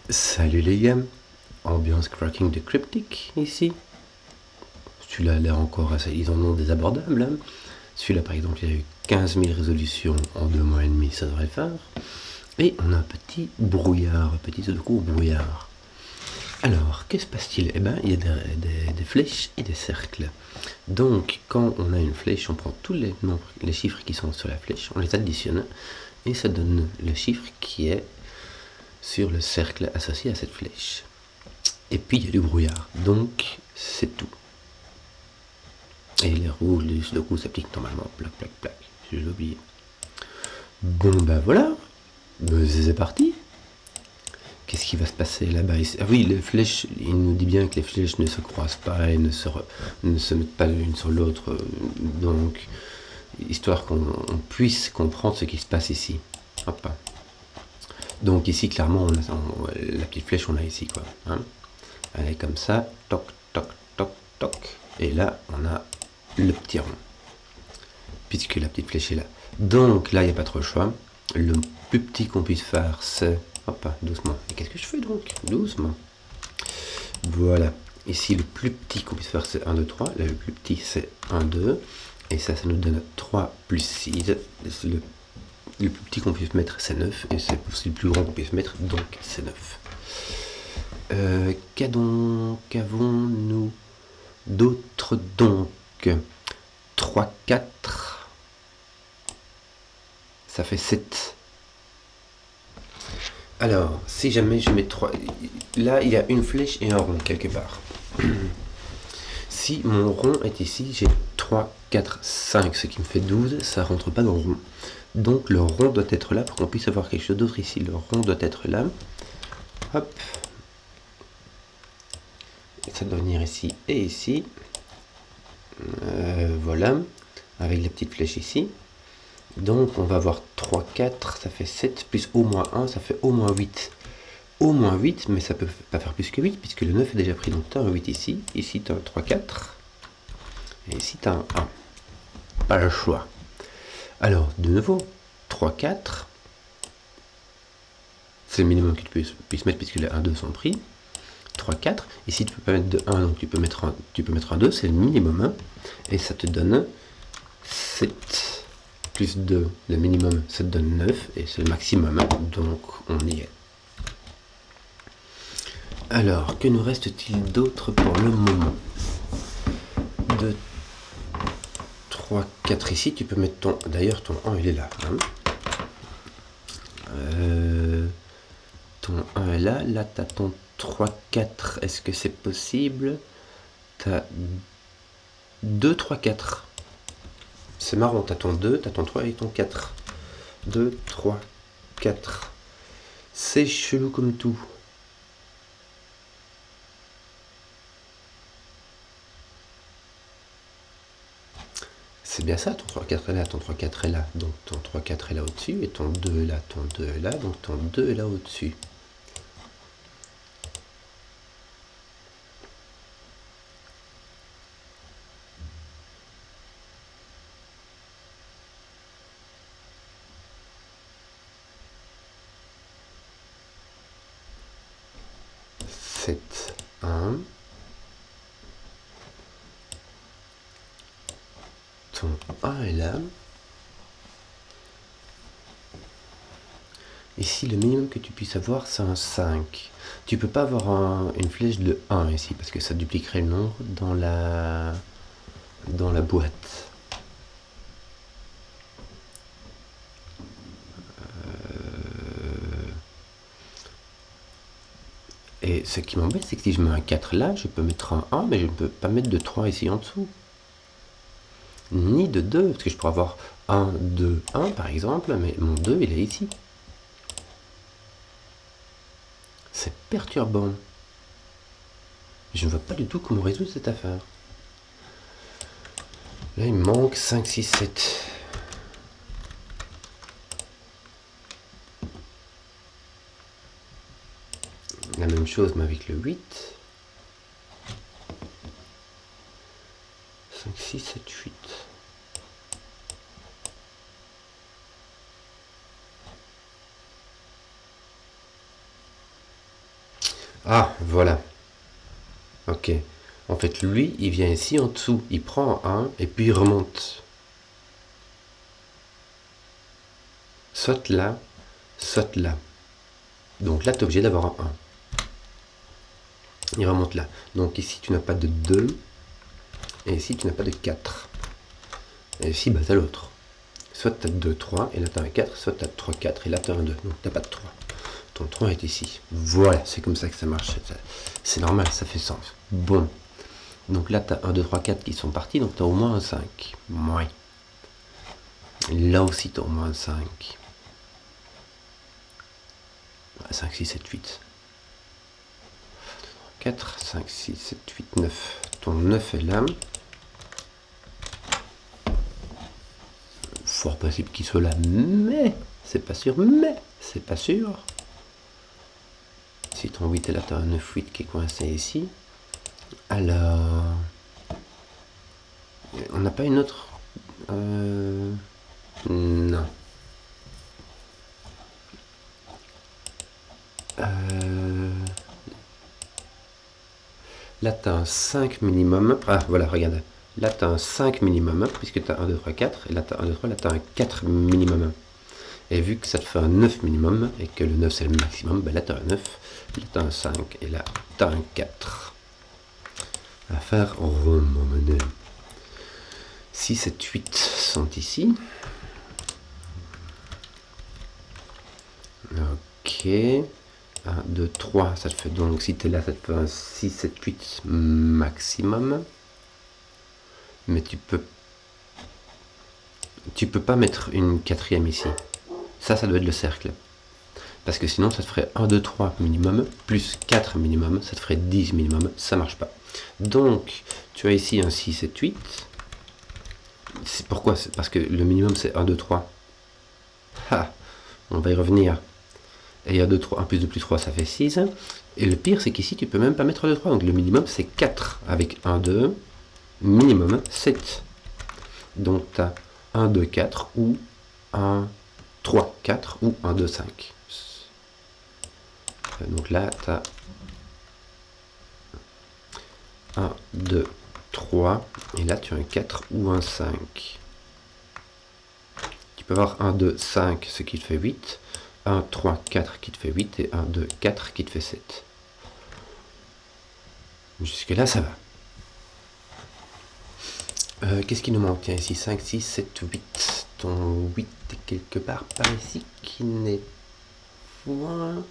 Salut les gars, ambiance cracking de Cryptic ici. Celui-là a l'air encore assez, ils en ont des abordables. Hein. Celui-là par exemple, il a eu 15 000 résolutions en 2 mois et demi, ça devrait le faire. Et on a un petit brouillard, un petit secours brouillard. Alors, que se passe-t-il? Eh ben, il y a des flèches et des cercles. Donc, quand on a une flèche, on prend tous les nombres, les chiffres qui sont sur la flèche, on les additionne et ça donne le chiffre qui est sur le cercle associé à cette flèche. Et puis il y a du brouillard, donc c'est tout. Et les rouges, les sudoku s'appliquent normalement, plac, plac, plac, j'ai oublié. Bon ben voilà, c'est parti. Qu'est-ce qui va se passer là-bas? Ah oui, les flèches, il nous dit bien que les flèches ne se croisent pas et ne se mettent pas l'une sur l'autre, donc histoire qu'on puisse comprendre ce qui se passe ici. Hop. Donc ici, clairement, la petite flèche, on l'a ici, quoi. Hein, elle est comme ça, toc, toc, toc, toc. Et là, on a le petit rond, puisque la petite flèche est là. Donc là, il n'y a pas trop le choix. Le plus petit qu'on puisse faire, c'est... Hop, doucement. Et qu'est-ce que je fais donc? Doucement. Voilà. Ici, le plus petit qu'on puisse faire, c'est 1, 2, 3. Là, le plus petit, c'est 1, 2. Et ça nous donne 3 plus 6. Le plus petit qu'on puisse mettre, c'est 9. Et c'est aussi le plus grand qu'on puisse mettre, donc c'est 9. Qu'avons-nous d'autres donc? 3, 4. Ça fait 7. Alors, si jamais je mets 3... Là, il y a une flèche et un rond quelque part. Si mon rond est ici, j'ai 3, 4, 5, ce qui me fait 12. Ça rentre pas dans le rond. Donc le rond doit être là pour qu'on puisse avoir quelque chose d'autre ici. Le rond doit être là. Hop. Ça doit venir ici et ici. Voilà. Avec la petite flèche ici. Donc on va avoir 3, 4, ça fait 7, plus au moins 1, ça fait au moins 8. Au moins 8, mais ça peut pas faire plus que 8, puisque le 9 est déjà pris. Donc tu as un 8 ici, ici tu as un 3, 4, et ici tu as un 1. Pas le choix. Alors, de nouveau, 3, 4, c'est le minimum que tu puisses mettre, puisque les 1, 2 sont pris. 3, 4, ici tu peux pas mettre de 1, donc tu peux mettre un 2, c'est le minimum 1, et ça te donne 7. Plus 2, le minimum, ça te donne 9, et c'est le maximum, donc on y est. Alors, que nous reste-t-il d'autre pour le moment? 2, 3, 4 ici, tu peux mettre ton... D'ailleurs, ton 1, il est là. Hein, ton 1 est là. Là, tu as ton 3, 4. Est-ce que c'est possible? Tu as 2, 3, 4. C'est marrant, tu as ton 2, tu as ton 3 et ton 4. 2, 3, 4. C'est chelou comme tout. C'est bien ça, ton 3, 4 est là, ton 3, 4 est là, donc ton 3, 4 est là au-dessus, et ton 2 est là, ton 2 est là, donc ton 2 est là au-dessus. C'est 1. Ton 1 est là. Ici, le minimum que tu puisses avoir, c'est un 5. Tu peux pas avoir une flèche de 1 ici, parce que ça dupliquerait le nombre dans la boîte. Et ce qui m'embête, c'est que si je mets un 4 là, je peux mettre un 1, mais je ne peux pas mettre de 3 ici en dessous. Ni de 2, parce que je pourrais avoir 1, 2, 1 par exemple, mais mon 2 il est ici. C'est perturbant. Je ne vois pas du tout comment résoudre cette affaire. Là il me manque 5, 6, 7. La même chose mais avec le 8. 5, 6, 7, 8. Ah, voilà. Ok. En fait, lui, il vient ici en dessous. Il prend un et puis il remonte. Saute là, saute là. Donc là, tu es obligé d'avoir un 1. Il remonte là. Donc ici, tu n'as pas de 2. Et ici, tu n'as pas de 4. Et ici, bah, tu as l'autre. Soit tu as 2, 3, et là tu as un 4, soit tu as 3, 4, et là tu as un 2. Donc tu n'as pas de 3. Ton 3 est ici. Voilà, c'est comme ça que ça marche. C'est normal, ça fait sens. Bon. Donc là, tu as 1, 2, 3, 4 qui sont partis, donc tu as au moins un 5. Ouais. Là aussi, tu as au moins un 5. 5, 6, 7, 8. 4, 5, 6, 7, 8, 9. Ton 9 est là. Fort possible qu'il soit là, mais c'est pas sûr, Si ton 8 est là, tu as un 9, 8 qui est coincé ici. Alors, on n'a pas une autre... non. Là, tu as un 5 minimum. Ah, voilà, regarde. Là, tu as un 5 minimum, puisque tu as 1, 2, 3, 4. Et là, tu as 1, 2, 3. Là, tu as un 4 minimum. Et vu que ça te fait un 9 minimum, et que le 9 c'est le maximum, ben là, tu as un 9. Là, tu as un 5. Et là, tu as un 4. À faire remonter. 6, 7, 8 sont ici. Ok. 1, 2, 3, ça te fait donc, si tu es là, ça te fait un 6, 7, 8 maximum. Mais tu peux pas mettre une quatrième ici. Ça doit être le cercle. Parce que sinon, ça te ferait 1, 2, 3 minimum, plus 4 minimum, ça te ferait 10 minimum, ça marche pas. Donc, tu as ici un 6, 7, 8. Pourquoi? Parce que le minimum, c'est 1, 2, 3. Ah, on va y revenir. Et 1, 2, 3, 1 plus 2 plus 3, ça fait 6. Et le pire, c'est qu'ici, tu peux même pas mettre 2, 3. Donc, le minimum, c'est 4 avec 1, 2. Minimum, 7. Donc, tu as 1, 2, 4 ou 1, 3, 4 ou 1, 2, 5. Donc là, tu as 1, 2, 3. Et là, tu as un 4 ou un 5. Tu peux avoir 1, 2, 5, ce qui te fait 8. 1, 3, 4 qui te fait 8. Et 1, 2, 4 qui te fait 7. Jusque là, ça va. Qu'est-ce qui nous manque? Tiens, ici 5, 6, 7, 8. Ton 8 est quelque part par ici qui n'est point...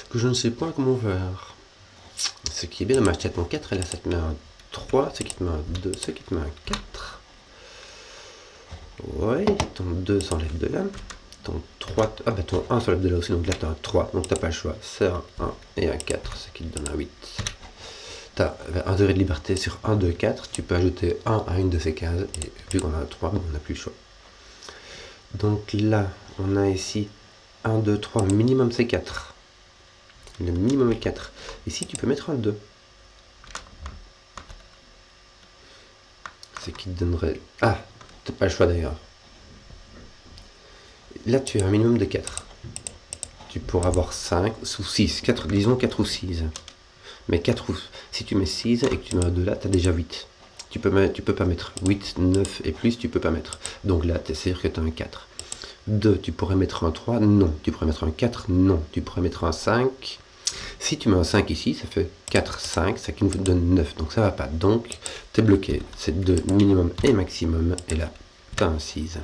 que je ne sais pas comment faire. Ce qui est bien dommage, tu as ton 4 et là ça te met un 3, ce qui te met un 2, ce qui te met un 4. Ouais, ton 2 s'enlève de là. Ton 3, ah bah ton 1 s'enlève de là aussi, donc là tu as un 3, donc tu n'as pas le choix. C'est un 1 et un 4, ce qui te donne un 8. Tu as un degré de liberté sur 1, 2, 4, tu peux ajouter 1 à une de ces cases, et vu qu'on a un 3, on n'a plus le choix. Donc là, on a ici 1, 2, 3, minimum c'est 4. Le minimum est 4. Ici, tu peux mettre un 2. Ce qui te donnerait... Ah, tu n'as pas le choix d'ailleurs. Là, tu as un minimum de 4. Tu pourras avoir 5 ou 6. 4, disons 4 ou 6. Mais 4 ou... Si tu mets 6 et que tu mets un 2 là, tu as déjà 8. Tu peux pas mettre 8, 9 et plus, tu peux pas mettre. Donc là, tu es sûr que tu as un 4. 2, tu pourrais mettre un 3, non. Tu pourrais mettre un 4, non. Tu pourrais mettre un 5. Si tu mets un 5 ici, ça fait 4, 5, ça qui nous donne 9. Donc ça va pas. Donc, tu es bloqué. C'est 2 minimum et maximum. Et là, tu as un 6.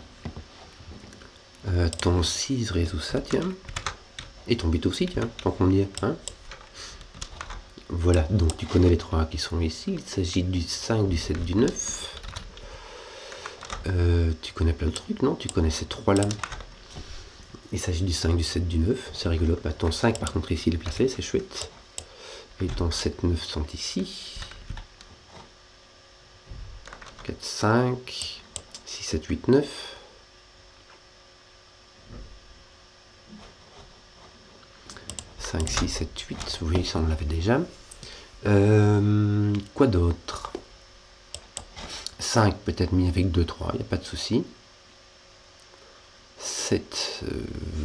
Ton 6 résout ça, tiens. Et ton 8 aussi, tiens, tant qu'on y est. Hein, voilà, donc tu connais les 3 qui sont ici. Il s'agit du 5, du 7, du 9. Tu connais plein de trucs, non? Tu connais ces 3-là. Il s'agit du 5, du 7, du 9. C'est rigolo. Bah, ton 5, par contre, ici, il est placé. C'est chouette. Et ton 7, 9 sont ici. 4, 5, 6, 7, 8, 9. 5, 6, 7, 8. Oui, ça on l'avait déjà. Quoi d'autre? 5 peut-être mis avec 2, 3. Il n'y a pas de souci. 7,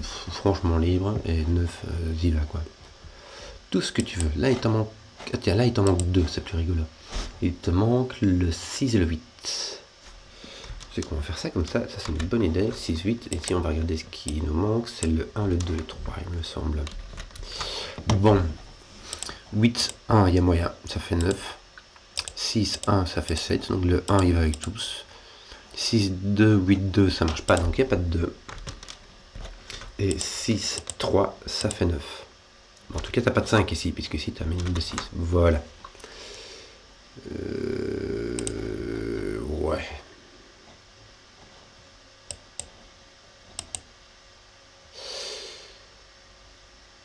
franchement libre. Et 9, y va quoi. tout ce que tu veux. Là, il t'en manque... Ah, tiens, là, il t'en manque 2, c'est plus rigolo. Il te manque le 6 et le 8. C'est qu'on va faire ça comme ça c'est une bonne idée. 6, 8, et si on va regarder ce qui nous manque, c'est le 1, le 2, le 3, il me semble. Bon. 8, 1, il y a moyen, ça fait 9. 6, 1, ça fait 7, donc le 1, il va avec tous. 6, 2, 8, 2, ça marche pas, donc il n'y a pas de 2. Et 6, 3, ça fait 9. En tout cas, tu n'as pas de 5 ici, puisque ici, tu as un minimum de 6. Voilà. Ouais.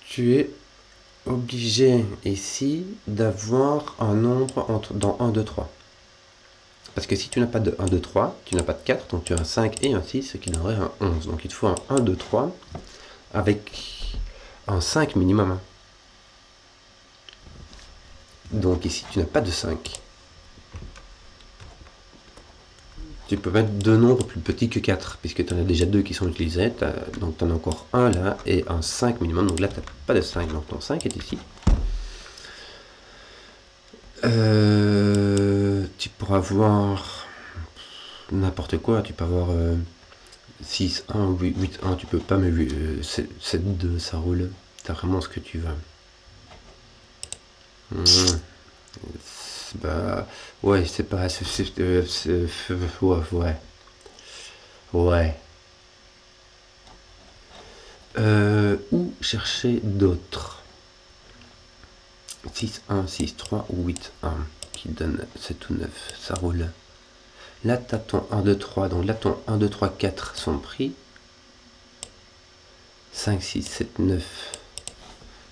Tu es obligé ici d'avoir un nombre dans 1, 2, 3. Parce que si tu n'as pas de 1, 2, 3, tu n'as pas de 4, donc tu as un 5 et un 6, ce qui donnerait un 11. Donc il te faut un 1, 2, 3 avec un 5 minimum. Donc ici, tu n'as pas de 5. Tu peux mettre deux nombres plus petits que 4, puisque tu en as déjà 2 qui sont utilisés. Donc tu en as encore un là et un 5 minimum. Donc là, tu n'as pas de 5, donc ton 5 est ici. Tu pourras avoir n'importe quoi. Tu peux avoir 6, 1, 8, 1. Tu peux pas, mais 7, 2, ça roule. Tu as vraiment ce que tu veux. Bah, ouais, c'est pas... ouais. Ouais. Où chercher d'autres 6, 1, 6, 3 ou 8, 1 qui donne 7 ou 9, ça roule. Là, tu as ton 1, 2, 3, donc là, ton 1, 2, 3, 4 sont pris. 5, 6, 7, 9.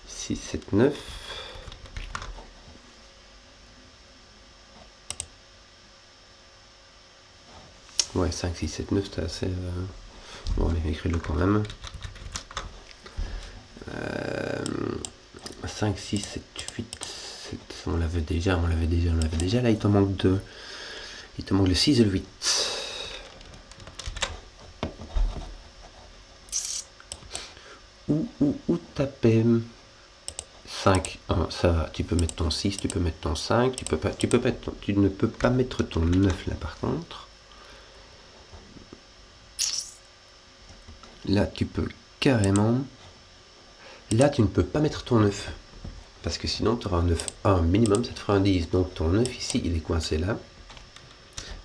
6, 7, 9. Ouais, 5, 6, 7, 9, c'est assez... Bon, allez, écris-le quand même. 5, 6, 7, 8, 7, on l'avait déjà. Là, il t'en manque 2. Il te manque le 6 et le 8. Où taper 5, 1, ça va. Tu peux mettre ton 6, tu peux mettre ton 5, tu ne peux pas mettre ton 9 là par contre. Là, tu peux carrément... Là, tu ne peux pas mettre ton 9. Parce que sinon, tu auras un 9, 1 minimum, ça te fera un 10. Donc ton 9 ici, il est coincé là.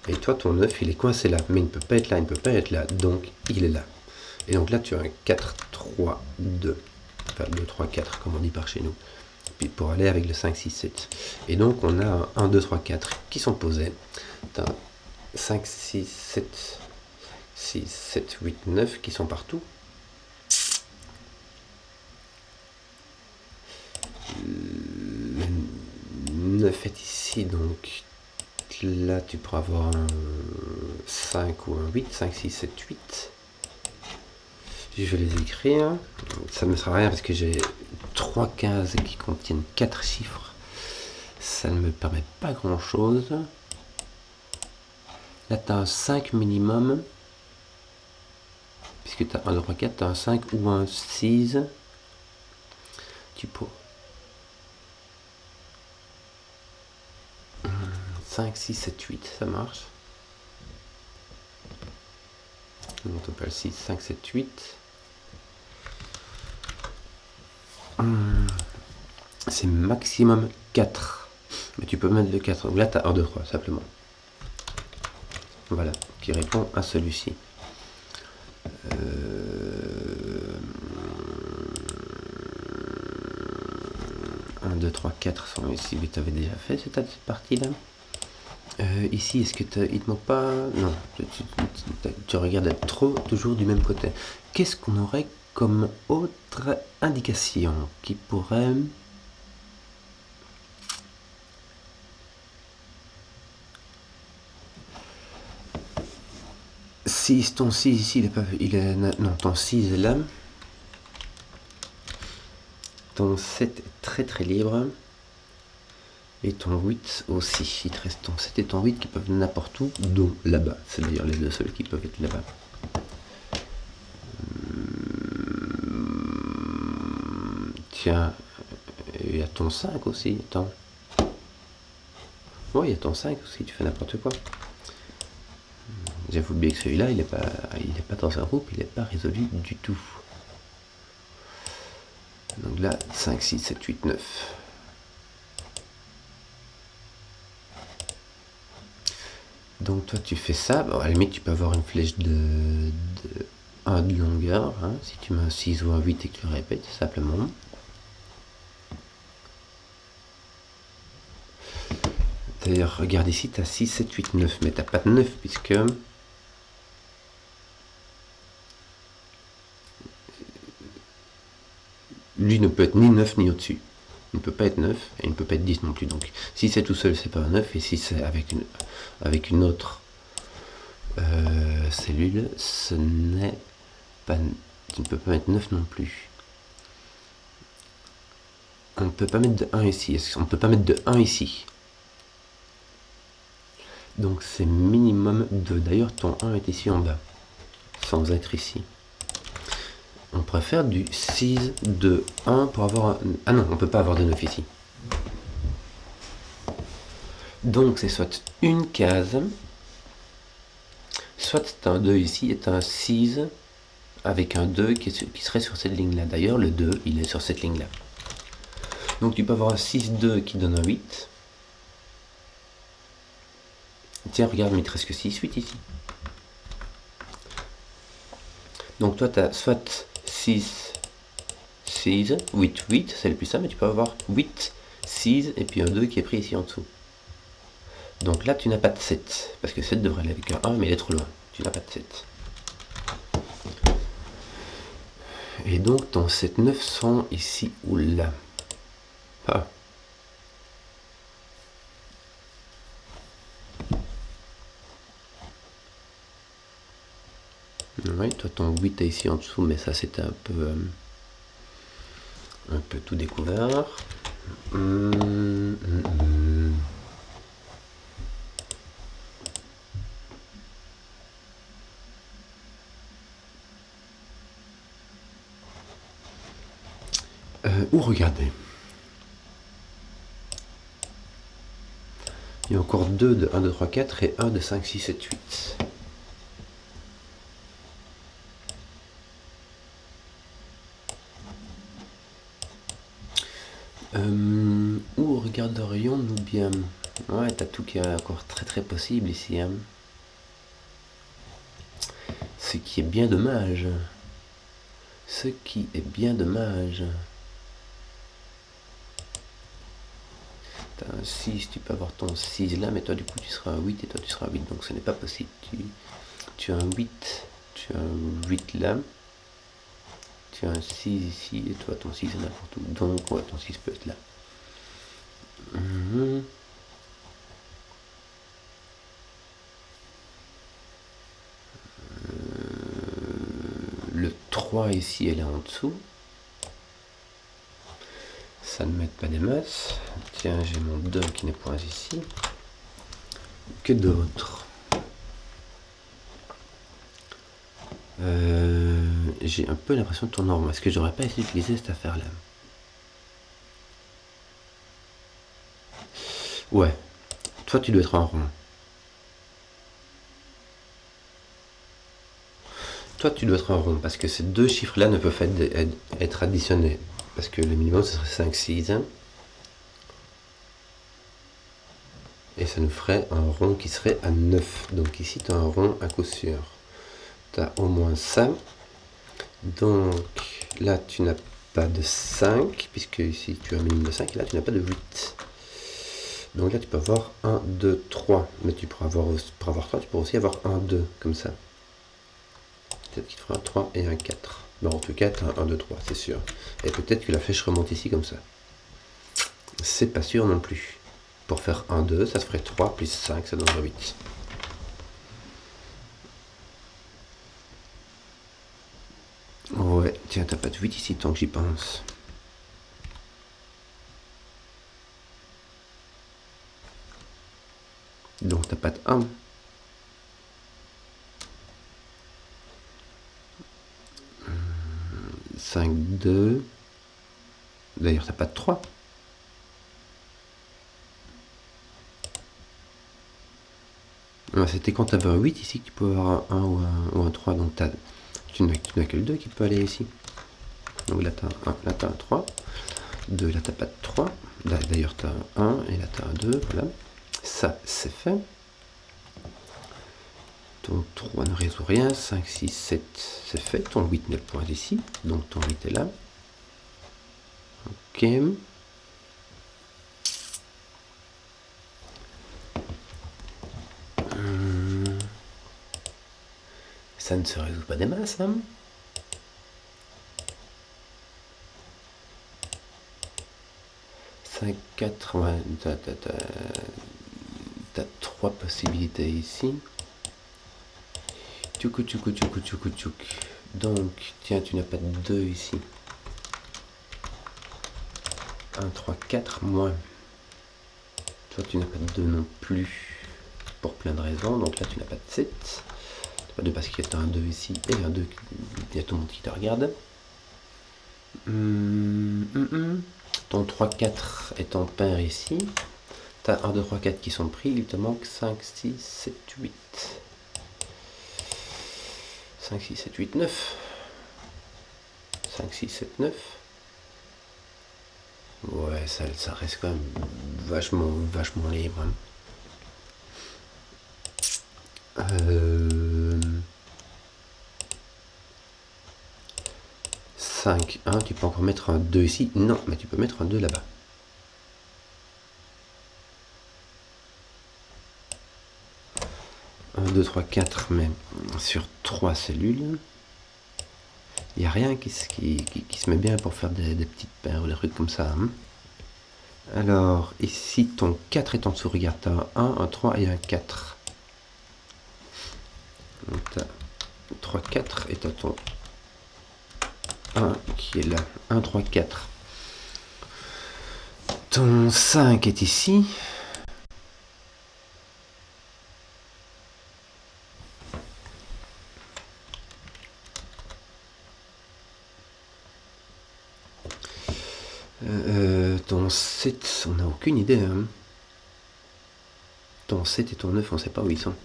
Et toi, ton 9, il est coincé là. Mais il ne peut pas être là, il ne peut pas être là. Donc, il est là. Et donc là, tu as un 4, 3, 2. Enfin, 2, 3, 4, comme on dit par chez nous. Puis pour aller avec le 5, 6, 7. Et donc, on a un 1, 2, 3, 4 qui sont posés. Tu as 5, 6, 7, 6, 7, 8, 9 qui sont partout. Le 9 est ici, donc là, tu pourras avoir un 5 ou un 8. 5, 6, 7, 8. Je vais les écrire. Ça ne me sert à rien parce que j'ai 3 cases qui contiennent 4 chiffres. Ça ne me permet pas grand chose. Là, tu as un 5 minimum. Puisque tu as 1, 2, 3, 4, tu as un 5 ou un 6. Tu peux... 5, 6, 7, 8, ça marche. On total 6, 5, 7, 8. C'est maximum 4. Mais tu peux mettre le 4. Là, tu as 1, 2, 3, simplement. Voilà, qui répond à celui-ci. 1, 2, 3, 4 sont ici. Mais tu avais déjà fait cette partie-là. Ici, est-ce que il te manque pas? Non, tu regardes trop toujours du même côté. Qu'est-ce qu'on aurait comme autre indication qui pourrait... Si ton 6 ici, non, ton 6 est là. Ton 7 est très très libre. Et ton 8 aussi. Il te reste ton 7 et ton 8 qui peuvent n'importe où, dont là-bas. C'est d'ailleurs les deux seuls qui peuvent être là-bas. Tiens, il y a ton 5 aussi, attends. Ouais, il y a ton 5 aussi, tu fais n'importe quoi. J'avoue oublié que celui-là, il est pas dans un groupe, il n'est pas résolu du tout. Donc là, 5, 6, 7, 8, 9. Donc toi, tu fais ça. Bon, à la limite, tu peux avoir une flèche de 1 de longueur. Hein, si tu mets un 6 ou un 8 et que tu répètes simplement. D'ailleurs, regarde ici, tu as 6, 7, 8, 9. Mais tu n'as pas de 9 puisque... lui ne peut être ni 9 ni au-dessus. Il ne peut pas être 9 et il ne peut pas être 10 non plus. Donc si c'est tout seul, c'est pas un 9. Et si c'est avec une autre cellule, ce n'est pas... Tu ne peux pas mettre 9 non plus. On ne peut pas mettre de 1 ici. On ne peut pas mettre de 1 ici. Donc c'est minimum 2. D'ailleurs, ton 1 est ici en bas. Sans être ici. On préfère du 6, 2, 1 pour avoir un... Ah non, on ne peut pas avoir de 9 ici. Donc c'est soit une case, soit tu as un 2 ici et tu as un 6 avec un 2 qui serait sur cette ligne-là. D'ailleurs, le 2, il est sur cette ligne-là. Donc tu peux avoir un 6, 2 qui donne un 8. Tiens, regarde, mais il te reste que 6, 8 ici. Donc toi, tu as soit 6, 6, 8, 8, c'est le plus simple, mais tu peux avoir 8, 6, et puis un 2 qui est pris ici en dessous. Donc là, tu n'as pas de 7, parce que 7 devrait aller avec un 1, mais il est trop loin. Tu n'as pas de 7. Et donc, ton 7, 9 sont ici ou là. Ah. Oui, toi, ton 8 est ici en dessous, mais ça, c'était un peu tout découvert. Où regarder? Il y a encore 2 de 1, 2, 3, 4 et 1 de 5, 6, 7, 8. Où regarderions-nous bien? Ouais, t'as tout qui est encore très très possible ici. Hein. Ce qui est bien dommage. Ce qui est bien dommage. T'as un 6, tu peux avoir ton 6 là, mais toi du coup tu seras un 8 et toi tu seras un 8, donc ce n'est pas possible. Tu as un 8, tu as un 8 là. Tu as un 6 ici et toi ton 6 est n'importe où. Donc ouais, ton 6 peut être là. Le 3 ici, elle est en dessous. Ça ne m'aide pas des masses. Tiens, j'ai mon 2 qui n'est point ici. Que d'autres? J'ai un peu l'impression de tourner en rond. Est-ce que j'aurais pas essayé d'utiliser cette affaire-là? Ouais. Toi, tu dois être en rond. Toi, tu dois être en rond, parce que ces deux chiffres-là ne peuvent être additionnés. Parce que le minimum, ce serait 5, 6. Et ça nous ferait un rond qui serait à 9. Donc ici, tu as un rond à coup sûr. Tu as au moins ça. Donc là, tu n'as pas de 5, puisque ici, tu as un minimum de 5. Et là, tu n'as pas de 8. Donc là, tu peux avoir 1, 2, 3. Mais tu pourras avoir, pour avoir 3, tu pourras aussi avoir 1, 2, comme ça. Peut-être qu'il te fera un 3 et un 4. Mais en tout cas, tu as un 1, 2, 3, c'est sûr. Et peut-être que la flèche remonte ici comme ça. C'est pas sûr non plus. Pour faire 1, 2, ça se ferait 3 plus 5, ça donnerait 8. Ouais, tiens, t'as pas de 8 ici tant que j'y pense. Donc t'as pas de 1. 5, 2. D'ailleurs, t'as pas de 3. C'était quand tu avais un 8 ici que tu peux avoir un 1 ou un 3. Donc tu n'as que le 2 qui peut aller ici. Donc là tu as un 1, là tu as un 3. 2, là tu n'as pas de 3. D'ailleurs tu as un 1 et là tu as un 2. Voilà. Ça c'est fait. Ton 3 ne résout rien. 5, 6, 7 c'est fait. Ton 8 n'est point ici. Donc ton 8 est là. Ok. Ça ne se résout pas des masses, hein. 5, 4, ouais, t'as 3 possibilités ici. Tchouk. Donc, tiens, tu n'as pas de 2 ici. 1, 3, 4, moins. Toi, tu n'as pas de 2 non plus. Pour plein de raisons. Donc là, tu n'as pas de 7. Tu n'as pas de 2 parce qu'il y a un 2 ici et un 2. Il y a tout le monde qui te regarde. Ton 3, 4 est en pair ici. Tu as 1, 2, 3, 4 qui sont pris. Il te manque 5, 6, 7, 8. 5, 6, 7, 8, 9. 5, 6, 7, 9. Ouais, ça reste quand même vachement libre. Hein. 5, 1, tu peux encore mettre un 2 ici. Non, mais tu peux mettre un 2 là-bas. Un, 2, 3, 4, mais sur 3 cellules. Il n'y a rien qui se met bien pour faire des petites paires ou des trucs comme ça. Hein. Alors, ici, ton 4 est en dessous. Regarde, tu as un 3 et un 4. Donc, tu as 3, 4 et tu as ton 1 qui est là. 1, 3, 4. Ton 5 est ici. Ton 7, on n'a aucune idée. Hein. Ton 7 et ton 9, on ne sait pas où ils sont.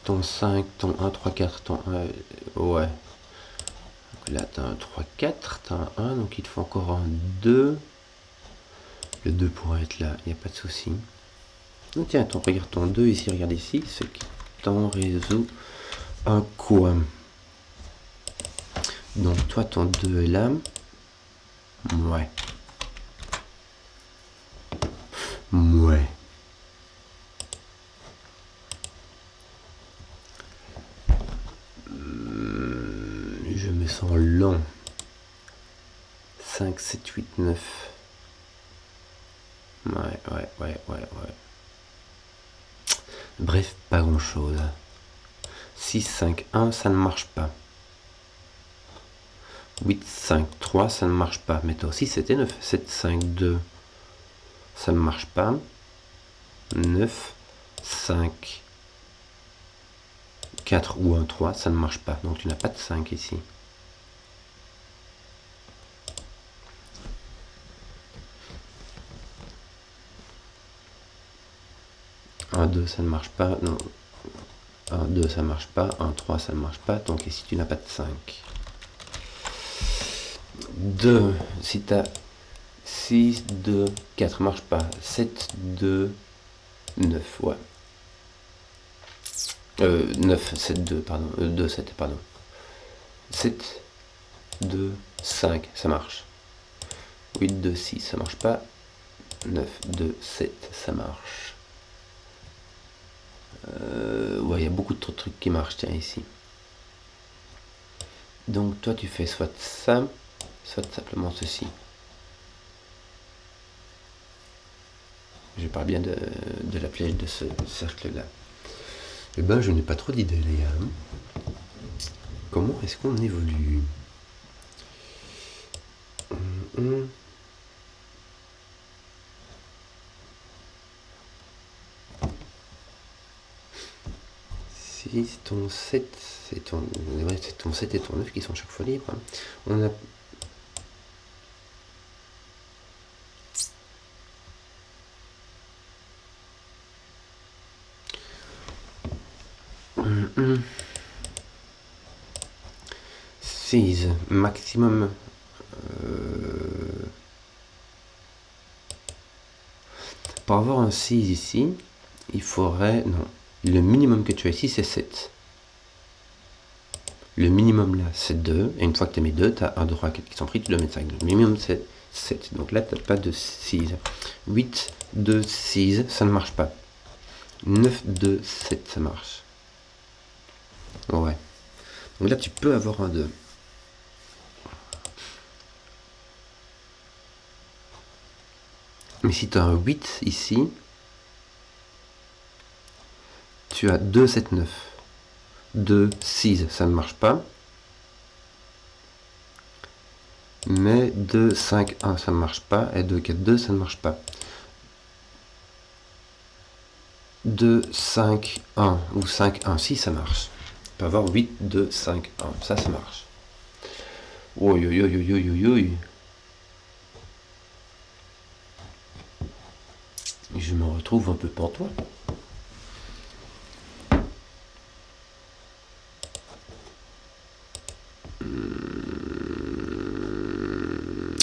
Ton 5, ton 1, 3, 4, ton 1, ouais. Donc là, tu as un 3, 4, tu as un 1, donc il te faut encore un 2. Le 2 pourrait être là, il n'y a pas de souci. Donc tiens, regarde ton 2 ici, regarde ici, ce qui t'en résout un quoi. Donc toi, ton 2 est là. Ouais. Je me sens lent. 5, 7, 8, 9. Ouais. Bref, pas grand chose. 6, 5, 1, ça ne marche pas. 8, 5, 3, ça ne marche pas. Mais toi aussi, c'était 9. 7, 5, 2, ça ne marche pas. 9, 5, 4 ou 1, 3, ça ne marche pas. Donc tu n'as pas de 5 ici. Un 2, ça ne marche pas. Non. 1, 2, ça ne marche pas. 1, 3, ça ne marche pas. Donc ici, tu n'as pas de 5. 2, si tu as 6, 2, 4, marche pas. 7, 2, 9, ouais. 9, 7, 2, pardon. 2, 7, pardon. 7, 2, 5, ça marche. 8, 2, 6, ça marche pas. 9, 2, 7, ça marche. Ouais, il y a beaucoup de trucs qui marchent, tiens, ici. Donc toi, tu fais soit ça, soit simplement ceci. Je parle bien de la flèche de ce cercle-là. Eh ben, je n'ai pas trop d'idées, les gars. Comment est-ce qu'on évolue? Si ton 7, c'est ton 7 et ton 9 qui sont chaque fois libres. On a 6 maximum. Pour avoir un 6 ici, il faudrait... Non, le minimum que tu as ici, c'est 7. Le minimum là, c'est 2. Et une fois que tu as mis 2, tu as 1, 2, 3, 4 qui sont pris, tu dois mettre 5. Le minimum, c'est 7. Donc là, tu n'as pas de 6. 8, 2, 6, ça ne marche pas. 9, 2, 7, ça marche. Ouais. Donc là, tu peux avoir un 2. Mais si tu as un 8 ici, tu as 2, 7, 9. 2, 6, ça ne marche pas. Mais 2, 5, 1, ça ne marche pas. Et 2, 4, 2, ça ne marche pas. 2, 5, 1 ou 5, 1, si ça marche. Tu peux avoir 8, 2, 5, 1. Ça marche. Oi, oi, oi, oi, oi, oi. Je me retrouve un peu pantois.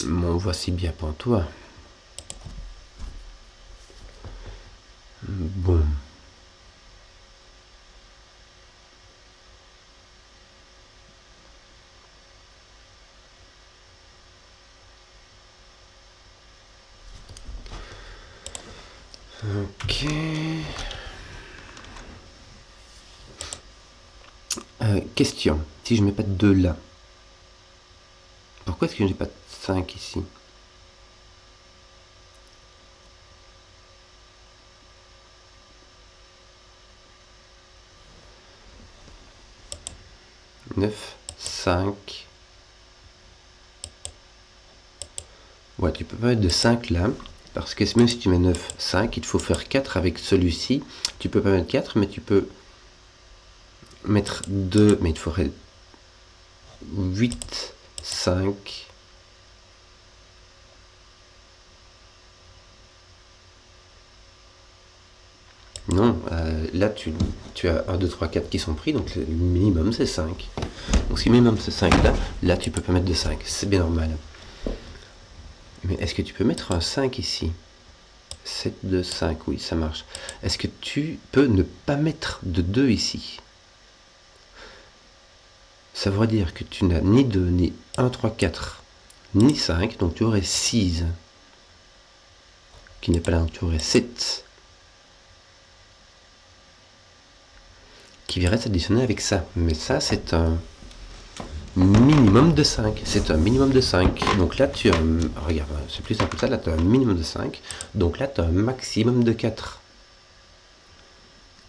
M'en voici bien pantois. Bon. Ok. Question. Si je mets pas de 2 là, pourquoi est-ce que je n'ai pas de 5 ici? Neuf, 5. Ouais, tu peux pas mettre de 5 là. Parce que même si tu mets 9, 5, il te faut faire 4 avec celui-ci. Tu peux pas mettre 4, mais tu peux mettre 2. Mais il te faudrait 8, 5. Non, là tu as 1, 2, 3, 4 qui sont pris, donc le minimum c'est 5. Donc si le minimum c'est 5 là tu peux pas mettre de 5, c'est bien normal. Mais est-ce que tu peux mettre un 5 ici? 7, 2, 5, oui ça marche. Est-ce que tu peux ne pas mettre de 2 ici? Ça veut dire que tu n'as ni 2, ni 1, 3, 4, ni 5, donc tu aurais 6. Qui n'est pas là, donc tu aurais 7. Qui viendrait s'additionner avec ça. Mais ça, c'est un minimum de 5. C'est un minimum de 5. Donc là, tu as un... Regarde, c'est plus simple que ça. Là, tu as un minimum de 5. Donc là, tu as un maximum de 4.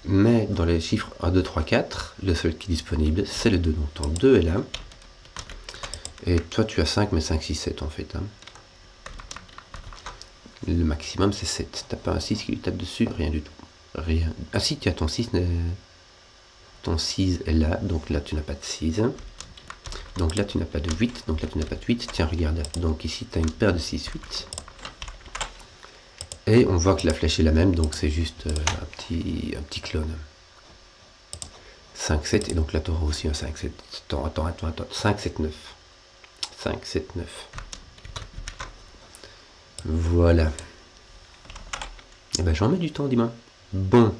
Mais dans les chiffres 1, 2, 3, 4, le seul qui est disponible, c'est le 2. Donc ton 2 est là. Et toi, tu as 5, mais 5, 6, 7 en fait. Hein. Le maximum, c'est 7. Tu n'as pas un 6 qui lui tape dessus, rien du tout. Rien. Ah si, tu as ton 6. Ton 6 est là, donc là, tu n'as pas de 6. Donc là, tu n'as pas de 8, donc là, tu n'as pas de 8. Tiens, regarde. Donc ici, tu as une paire de 6, 8. Et on voit que la flèche est la même, donc c'est juste un petit clone. 5, 7, et donc là, tu auras aussi un 5, 7. Attends. 5, 7, 9. 5, 7, 9. Voilà. Et ben, j'en mets du temps, dis-moi. Bon.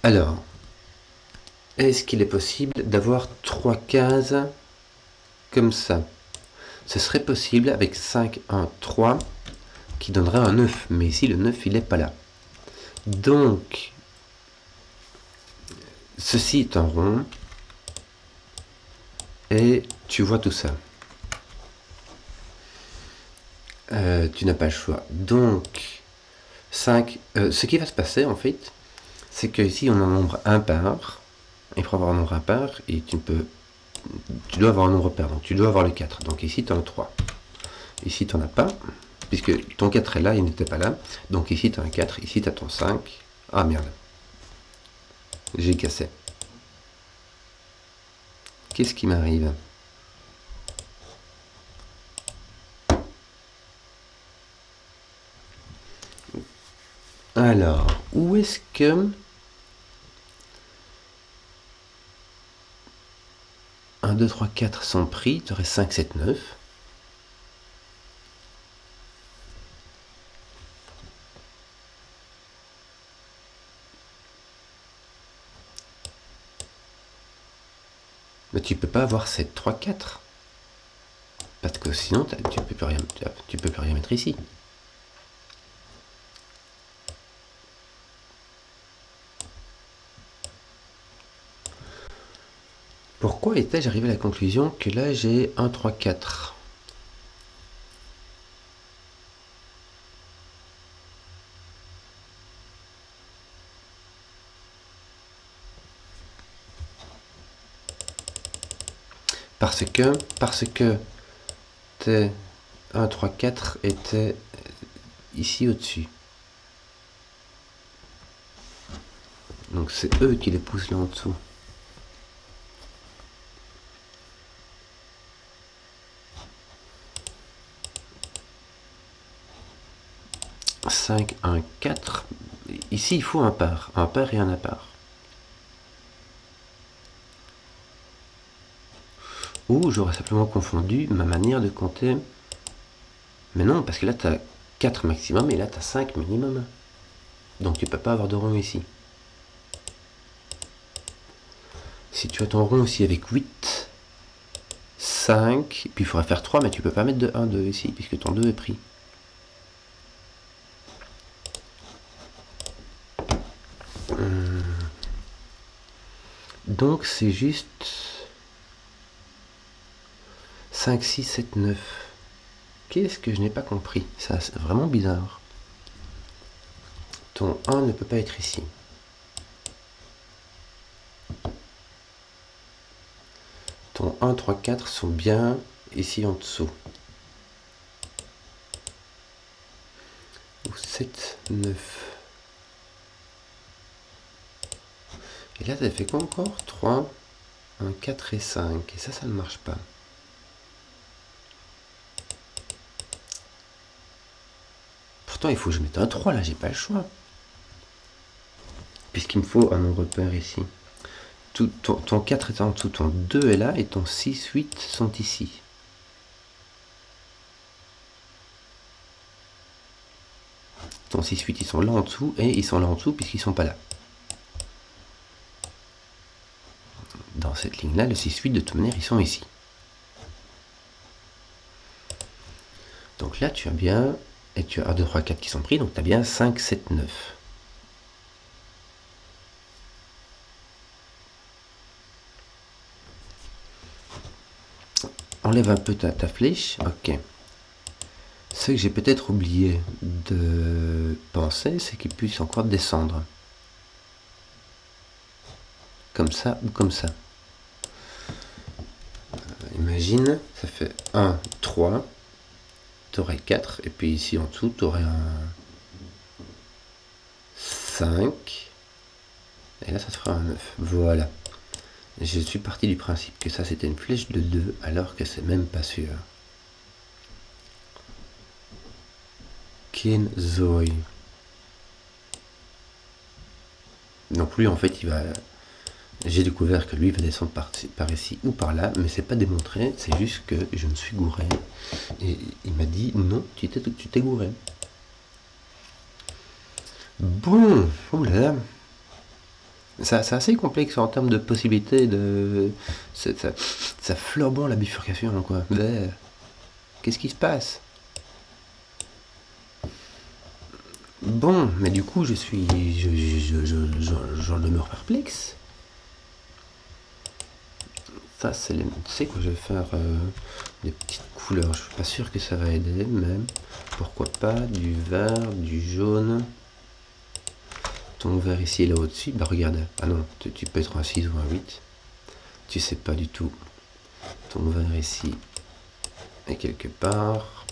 Alors, est-ce qu'il est possible d'avoir 3 cases comme ça? Ce serait possible avec 5, 1, 3, qui donnerait un 9. Mais ici, le 9, il n'est pas là. Donc, ceci est un rond. Et tu vois tout ça. Tu n'as pas le choix. Donc, 5. Ce qui va se passer, en fait, c'est que ici, on a un nombre impair. Et pour avoir un nombre impair, et tu dois avoir un nombre pair. Donc, tu dois avoir le 4. Donc, ici, tu as un 3. Ici, tu n'en as pas. Puisque ton 4 est là, il n'était pas là. Donc, ici, tu as un 4. Ici, tu as ton 5. Ah, merde. J'ai cassé. Qu'est-ce qui m'arrive? Alors, où est-ce que... 2, 3, 4 sont pris, tu aurais 5, 7, 9. Mais tu peux pas avoir 7, 3, 4. Parce que sinon, tu peux plus rien mettre ici. Pourquoi étais-je arrivé à la conclusion que là j'ai 1, 3, 4 ? Parce que t'es 1, 3, 4 était ici au-dessus. Donc c'est eux qui les poussent là en dessous. 5, 1, 4. Ici, il faut un par et un impar. Ou j'aurais simplement confondu ma manière de compter. Mais non, parce que là, tu as 4 maximum et là, tu as 5 minimum. Donc tu peux pas avoir de rond ici. Si tu as ton rond aussi avec 8, 5, puis il faudra faire 3, mais tu peux pas mettre de 1, 2 ici, puisque ton 2 est pris. Donc c'est juste 5, 6, 7, 9. Qu'est-ce que je n'ai pas compris? Ça, c'est vraiment bizarre. Ton 1 ne peut pas être ici. Ton 1, 3, 4 sont bien ici en dessous. 7, 9. Et là, ça fait quoi encore? 3, 1, 4 et 5. Et ça ne marche pas. Pourtant, il faut que je mette un 3, là, j'ai pas le choix. Puisqu'il me faut un nombre pair ici. Ton 4 est en dessous, ton 2 est là, et ton 6, 8 sont ici. Ton 6, 8, ils sont là en dessous, et ils sont là en dessous puisqu'ils sont pas là. Dans cette ligne-là, le 6, 8, de toute manière, ils sont ici. Donc là, tu as bien, et tu as 1, 2, 3, 4 qui sont pris, donc tu as bien 5, 7, 9. Enlève un peu ta flèche, ok. Ce que j'ai peut-être oublié de penser, c'est qu'il puisse encore descendre. Comme ça ou comme ça. Imagine, ça fait 1, 3, tu aurais 4, et puis ici en dessous, tu aurais un 5, et là ça te fera un 9. Voilà. Je suis parti du principe que ça c'était une flèche de 2, alors que c'est même pas sûr. Kenzoi. Donc lui en fait il va... J'ai découvert que lui va descendre par ici ou par là, mais c'est pas démontré, c'est juste que je me suis gouré. Et il m'a dit non, tu t'es gouré. Bon, oulala. C'est assez complexe en termes de possibilités de. Ça fleurement la bifurcation, quoi. Qu'est-ce qui se passe? Bon, mais du coup, j'en demeure perplexe. Ça, c'est les. Tu sais quoi, je vais faire des petites couleurs. Je suis pas sûr que ça va aider, mais pourquoi pas du vert, du jaune. Ton vert ici et là au-dessus, bah regarde, ah non, tu peux être un 6 ou un 8, tu sais pas du tout. Ton vert ici est quelque part,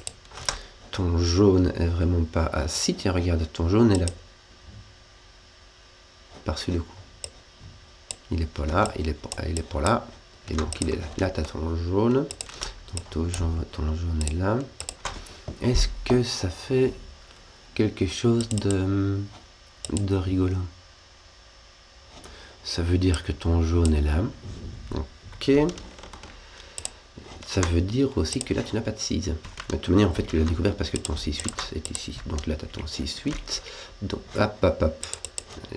ton jaune est vraiment pas, ah si, tiens regarde, ton jaune est là, par-dessus le coup. Il est pas là, il est pas là, et donc il est là. Là tu as ton jaune, donc ton jaune est là. Est-ce que ça fait quelque chose de rigolo? Ça veut dire que ton jaune est là. Ok. ça veut dire aussi que là, tu n'as pas de 6. De toute manière, en fait, tu l'as découvert parce que ton 6-8 est ici. Donc là, tu as ton 6-8. Donc, hop.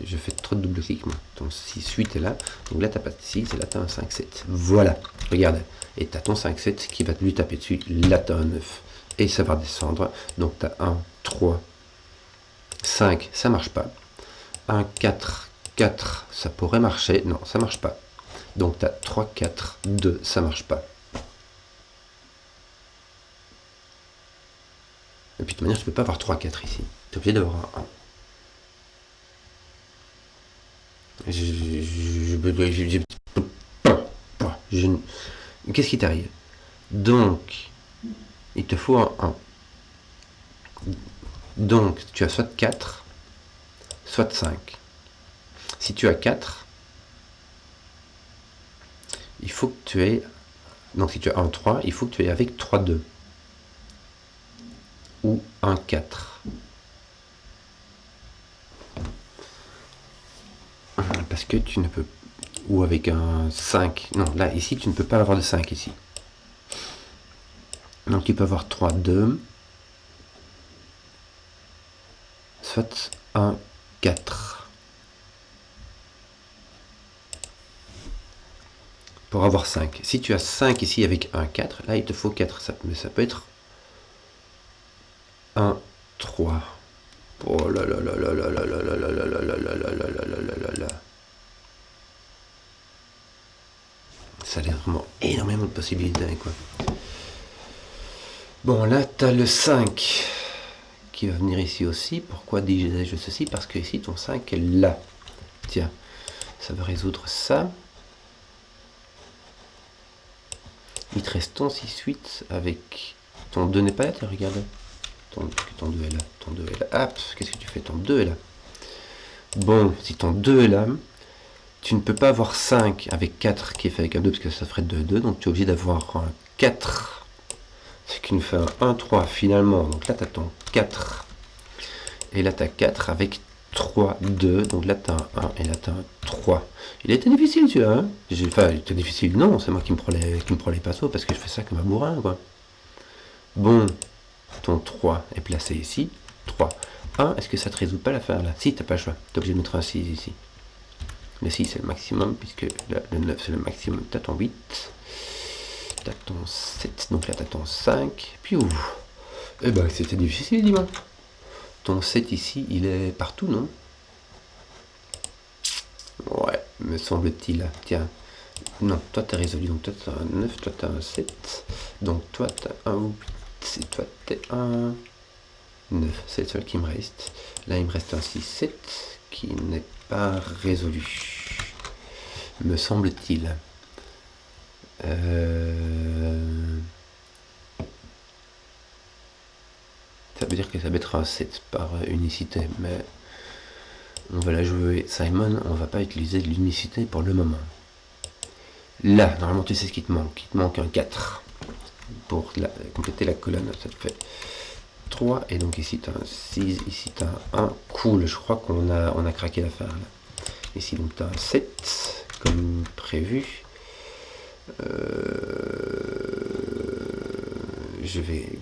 Je fais trop de double clic, moi. Ton 6-8 est là. Donc là, tu n'as pas de 6 et là, tu as un 5-7. Voilà. Regarde. Et tu as ton 5-7 qui va lui taper dessus. Là, tu as un 9. Et ça va descendre. Donc, tu as 1, 3, 5. Ça marche pas. 1, 4, 4. Ça pourrait marcher. Non, ça marche pas. Donc, tu as 3, 4, 2. Ça marche pas. Et puis de toute manière, tu ne peux pas avoir 3, 4 ici. Tu es obligé d'avoir un 1. Qu'est-ce qui t'arrive? Donc, il te faut un 1. Donc, tu as soit 4, soit 5. Si tu as 4, il faut que tu aies... Donc, si tu as un 3, il faut que tu aies avec 3, 2. Ou un 4. Parce que tu ne peux... Ou avec un 5. Non, là, ici, tu ne peux pas avoir de 5 ici. Donc, tu peux avoir 3, 2. Soit un 4. Pour avoir 5. Si tu as 5 ici avec un 4, là, il te faut 4. Mais ça peut être 1, 3. Oh là là là là là là là là là là là là là là là. Ça a l'air vraiment énormément de possibilités, quoi. Bon, là, tu as le 5 qui va venir ici aussi. Pourquoi dis-je ceci? Parce que ici, ton 5 est là. Tiens, ça va résoudre ça. Il te reste ton 6-8 avec... Ton 2 n'est pas là, tiens, regarde. Ton 2 est là. Ton 2 est là. Ah, qu'est-ce que tu fais? Ton 2 est là. Bon, si ton 2 est là, tu ne peux pas avoir 5 avec 4 qui est fait avec un 2 parce que ça ferait 2-2. Donc tu es obligé d'avoir un 4. Ce qui nous fait un 1-3 finalement. Donc là, tu as ton 4. Et là, tu as 4 avec 3, 2. Donc là, tu as un 1 et là, tu as un 3. Il était difficile, tu vois. Hein, enfin, il était difficile. Non, c'est moi qui me prends les pinceaux parce que je fais ça comme un bourrin, quoi. Bon, ton 3 est placé ici. 3. 1, est-ce que ça te résout pas l'affaire là? Si, tu n'as pas le choix. Tu es obligé de mettre un 6 ici. Le 6 c'est le maximum, puisque là, le 9 c'est le maximum. Tu as ton 8. Tu as ton 7. Donc là, tu as ton 5. Puis ouf. Eh ben, c'était difficile, dis-moi. Ton 7 ici, il est partout, non? Ouais, me semble-t-il. Tiens. Non, toi, tu as résolu. Donc toi, tu as un 9. Toi, tu as un 7. Donc toi, tu as un 8. Et toi, tu es un 9. C'est le seul qui me reste. Là, il me reste un 6, 7 qui n'est pas résolu, me semble-t-il. Ça veut dire que ça va être un 7 par unicité, mais on va la jouer Simon, on va pas utiliser de l'unicité pour le moment. Là, normalement, tu sais ce qui te manque. Il te manque un 4 pour compléter la colonne. Ça te fait 3, et donc ici tu as un 6, ici tu as un 1. Cool, je crois qu'on a craqué l'affaire là. Ici donc tu as un 7 comme prévu. Je vais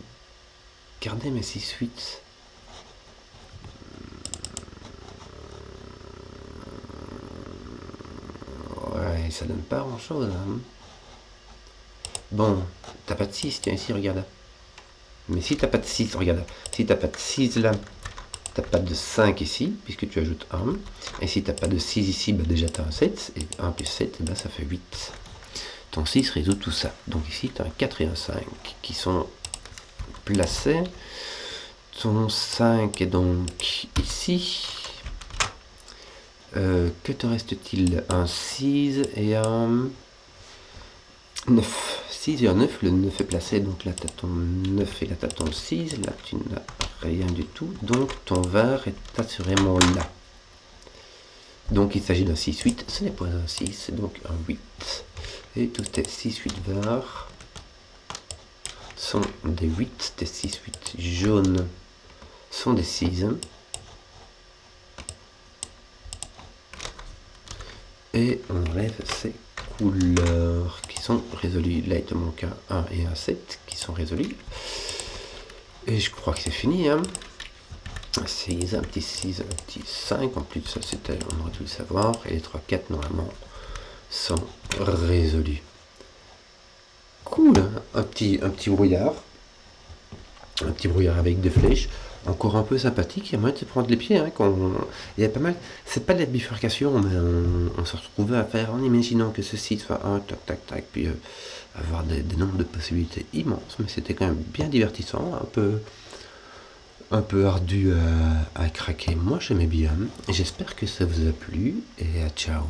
garder mes 6-8. Ouais, ça donne pas grand chose. Hein. Bon, t'as pas de 6, tiens ici, regarde. Mais si t'as pas de 6, regarde. Si t'as pas de 6 là, t'as pas de 5 ici, puisque tu ajoutes 1. Et si t'as pas de 6 ici, bah déjà t'as un 7. Et 1 plus 7, bah ça fait 8. Ton 6 résout tout ça. Donc ici, tu as un 4 et un 5 qui sont placés. Ton 5 est donc ici. Que te reste-t-il? Un 6 et un 9. 6 et un 9. Le 9 est placé. Donc là, tu as ton 9 et là, tu as ton 6. Là, tu n'as rien du tout. Donc, ton vert est assurément là. Donc, il s'agit d'un 6-8. Ce n'est pas un 6, c'est donc un 8. Et tous tes 6-8 verts sont des 8. Tes 6-8 jaunes sont des 6. Et on enlève ces couleurs qui sont résolus. Là, il te manque un 1 et un 7 qui sont résolus. Et je crois que c'est fini. Hein. 6, un petit 6, un petit 5. En plus, ça, c'était, on aurait dû le savoir. Et les 3, 4, normalement, sont résolus. Cool, hein. Un petit brouillard. Un petit brouillard avec des flèches. Encore un peu sympathique. Il y a moyen de se prendre les pieds. Hein, il y a pas mal. C'est pas de la bifurcation, mais on se retrouvait à faire en imaginant que ceci soit un tac tac tac, puis avoir des nombres de possibilités immenses. Mais c'était quand même bien divertissant, un peu ardu à craquer. Moi, j'aimais bien. J'espère que ça vous a plu et à ciao.